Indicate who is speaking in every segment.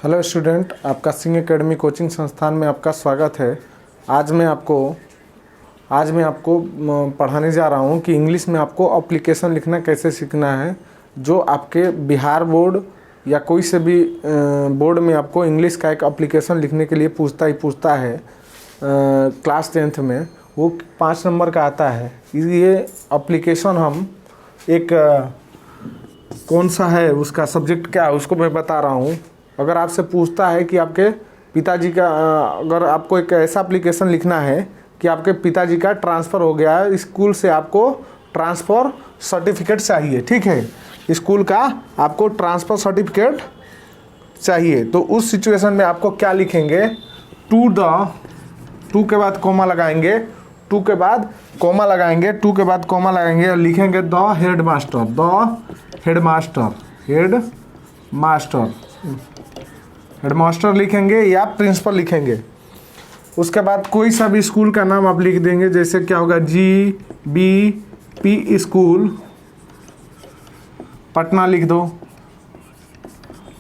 Speaker 1: Hello student, आपका Singh academy coaching संस्थान में आपका स्वागत है। आज मैं आपको पढ़ाने जा रहा हूँ कि इंग्लिश में आपको एप्लीकेशन लिखना कैसे सीखना है। जो आपके बिहार बोर्ड या कोई से भी बोर्ड में आपको इंग्लिश का एक एप्लीकेशन लिखने के लिए पूछता है क्लास 10th में, वो 5 नंबर का आता है। ये एप्लीकेशन हम एक कौन सा है, उसका सब्जेक्ट क्या है, उसको मैं बता रहा हूँ। अगर आपसे पूछता है कि आपके पिताजी का, अगर आपको एक ऐसा एप्लीकेशन लिखना है कि आपके पिताजी का ट्रांसफ़र हो गया है, स्कूल से आपको ट्रांसफ़र सर्टिफिकेट चाहिए, ठीक है, स्कूल का आपको ट्रांसफ़र सर्टिफिकेट चाहिए, तो उस सिचुएशन में आपको क्या लिखेंगे? टू के बाद कोमा लगाएंगे, टू के बाद कोमा लगाएंगे और लिखेंगे द हेडमास्टर लिखेंगे या प्रिंसिपल लिखेंगे। उसके बाद कोई सा भी स्कूल का नाम आप लिख देंगे, जैसे क्या होगा, GBP स्कूल पटना लिख दो।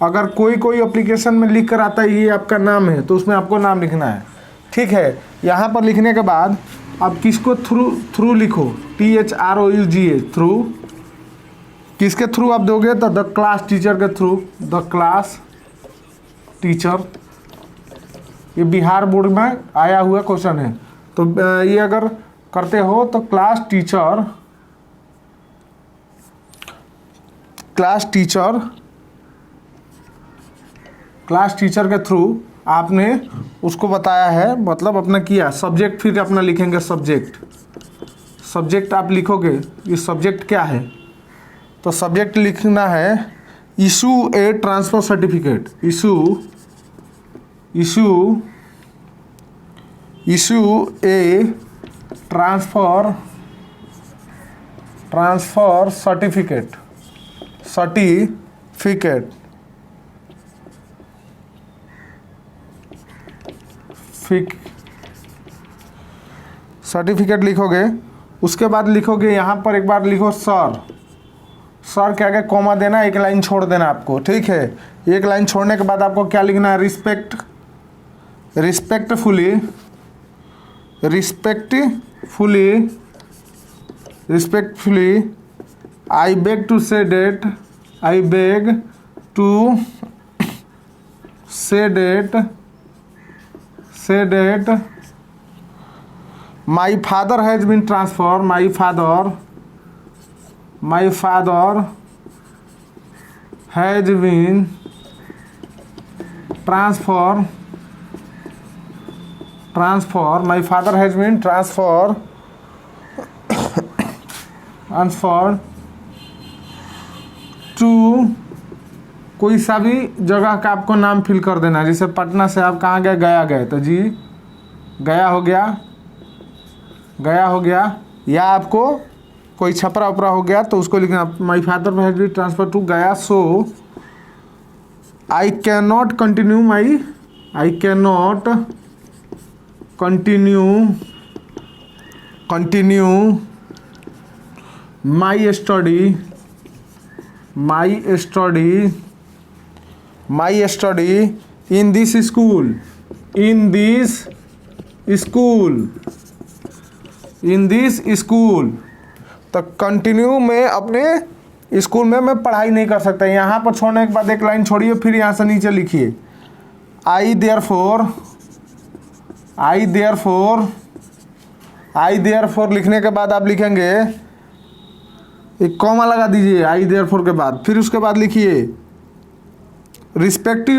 Speaker 1: अगर कोई एप्लीकेशन में लिख कर आता है ये आपका नाम है, तो उसमें आपको नाम लिखना है, ठीक है। यहाँ पर लिखने के बाद आप किसको थ्रू लिखो, THROUGH, थ्रू। किसके थ्रू आप दोगे? तो द क्लास टीचर के थ्रू, द क्लास टीचर। ये बिहार बोर्ड में आया हुआ क्वेश्चन है, तो ये अगर करते हो तो क्लास टीचर के थ्रू आपने उसको बताया है, मतलब अपना किया। सब्जेक्ट फिर अपना लिखेंगे, सब्जेक्ट आप लिखोगे, ये सब्जेक्ट क्या है, तो सब्जेक्ट लिखना है इशू ए ट्रांसफ़र सर्टिफिकेट, इशू ए ट्रांसफ़र सर्टिफिकेट लिखोगे। उसके बाद लिखोगे, यहाँ पर एक बार लिखो सर क्या क्या कॉमा देना, एक लाइन छोड़ देना आपको, ठीक है। एक लाइन छोड़ने के बाद आपको क्या लिखना है? Respectfully I beg to say that my father has been transfer, my father has been transfer to कोई सा भी जगह का आपको नाम फिल कर देना। जैसे पटना से आप कहाँ गए? गया गए, तो जी गया हो गया। या आपको कोई छपरा उपरा हो गया तो उसको लिखना, my father has been transfer to Gaya, so I can not continue my study in this school. तो कंटिन्यू में अपने स्कूल में मैं पढ़ाई नहीं कर सकता। यहाँ पर छोड़ने के बाद एक लाइन छोड़िए, फिर यहाँ से नीचे लिखिए आई देयरफॉर लिखने के बाद आप लिखेंगे, एक कॉमा लगा दीजिए आई देयरफॉर के बाद। फिर उसके बाद लिखिए request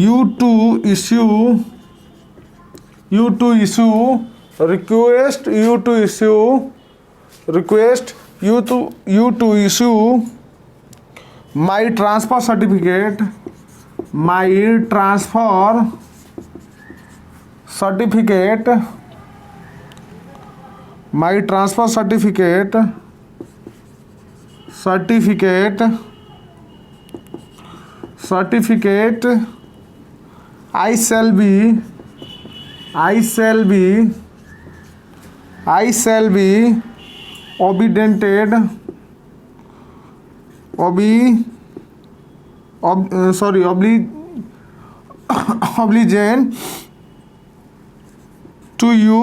Speaker 1: you to issue my transfer certificate I shall be I shall be obedient obligation to you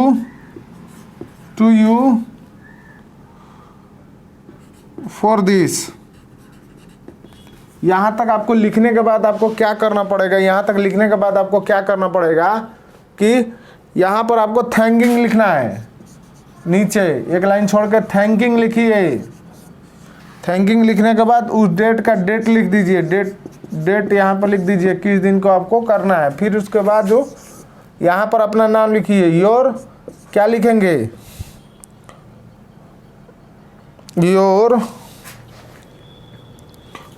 Speaker 1: for this। यहाँ तक आपको लिखने के बाद आपको क्या करना पड़ेगा, यहाँ तक लिखने के बाद आपको क्या करना पड़ेगा कि यहाँ पर आपको थैंकिंग लिखना है। नीचे एक लाइन छोड़ के थैंकिंग लिखिए। थैंकिंग लिखने के बाद उस डेट का डेट लिख दीजिए, डेट यहाँ पर लिख दीजिए किस दिन को आपको करना है। फिर उसके बाद जो यहाँ पर अपना नाम लिखिए, योर क्या लिखेंगे, योर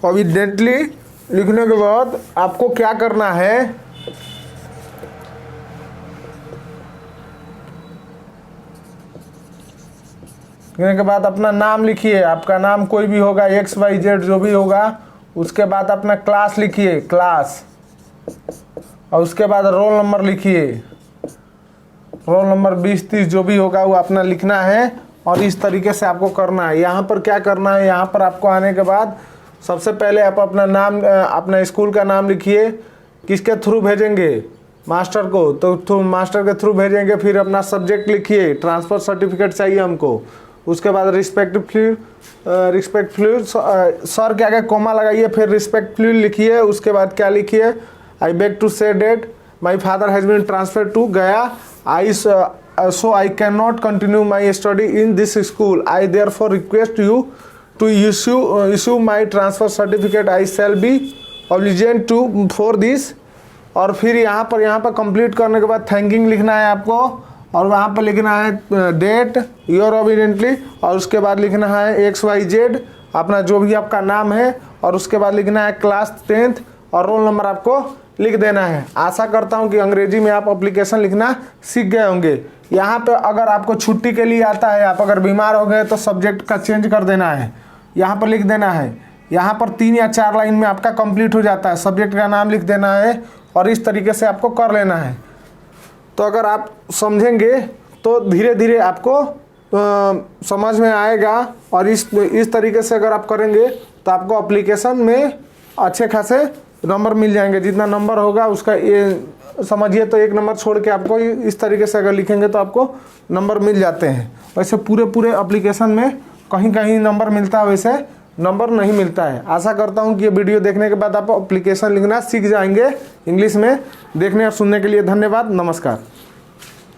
Speaker 1: ओबीडेंटली लिखने के बाद आपको क्या करना है, लिखने के बाद अपना नाम लिखिए। आपका नाम कोई भी होगा, XYZ जो भी होगा। उसके बाद अपना क्लास लिखिए, क्लास, और उसके बाद रोल नंबर लिखिए, रोल नंबर 20-30 जो भी होगा वो अपना लिखना है। और इस तरीके से आपको करना है। यहाँ पर क्या करना है, यहाँ पर आपको आने के बाद सबसे पहले आप अपना नाम, अपना स्कूल का नाम लिखिए। किसके थ्रू भेजेंगे, मास्टर को, तो मास्टर के थ्रू भेजेंगे। फिर अपना सब्जेक्ट लिखिए, ट्रांसफ़र सर्टिफिकेट चाहिए हमको। उसके बाद रिस्पेक्टफुली सर के आगे कोमा लगाइए, फिर रिस्पेक्टफुली लिखिए। उसके बाद क्या लिखिए, I beg to say that my father has been transfer to गया, so I cannot continue my study in this school. I therefore request you to issue my transfer certificate. I shall be obliged to for this। और फिर यहाँ पर complete करने के बाद thanking लिखना है आपको, और वहाँ पर लिखना है डेट, योर ओबीडेंटली, और उसके बाद लिखना है XYZ अपना जो भी आपका नाम है, और उसके बाद लिखना है क्लास 10th और रोल नंबर आपको लिख देना है। आशा करता हूँ कि अंग्रेजी में आप एप्लीकेशन लिखना सीख गए होंगे। यहाँ पे अगर आपको छुट्टी के लिए आता है, आप अगर बीमार हो गए तो सब्जेक्ट का चेंज कर देना है, यहाँ पर लिख देना है। यहाँ पर 3 या 4 लाइन में आपका कंप्लीट हो जाता है, सब्जेक्ट का नाम लिख देना है, और इस तरीके से आपको कर लेना है। तो अगर आप समझेंगे तो धीरे धीरे आपको समझ में आएगा। और इस तरीके से अगर आप करेंगे तो आपको एप्लीकेशन में अच्छे खासे नंबर मिल जाएंगे। जितना नंबर होगा उसका ये समझिए, तो 1 नंबर छोड़ के आपको इस तरीके से अगर लिखेंगे तो आपको नंबर मिल जाते हैं। वैसे पूरे एप्लीकेशन में कहीं कहीं नंबर मिलता है, वैसे नंबर नहीं मिलता है। आशा करता हूँ कि ये वीडियो देखने के बाद आप एप्लीकेशन लिखना सीख जाएंगे इंग्लिश में। देखने और सुनने के लिए धन्यवाद। नमस्कार।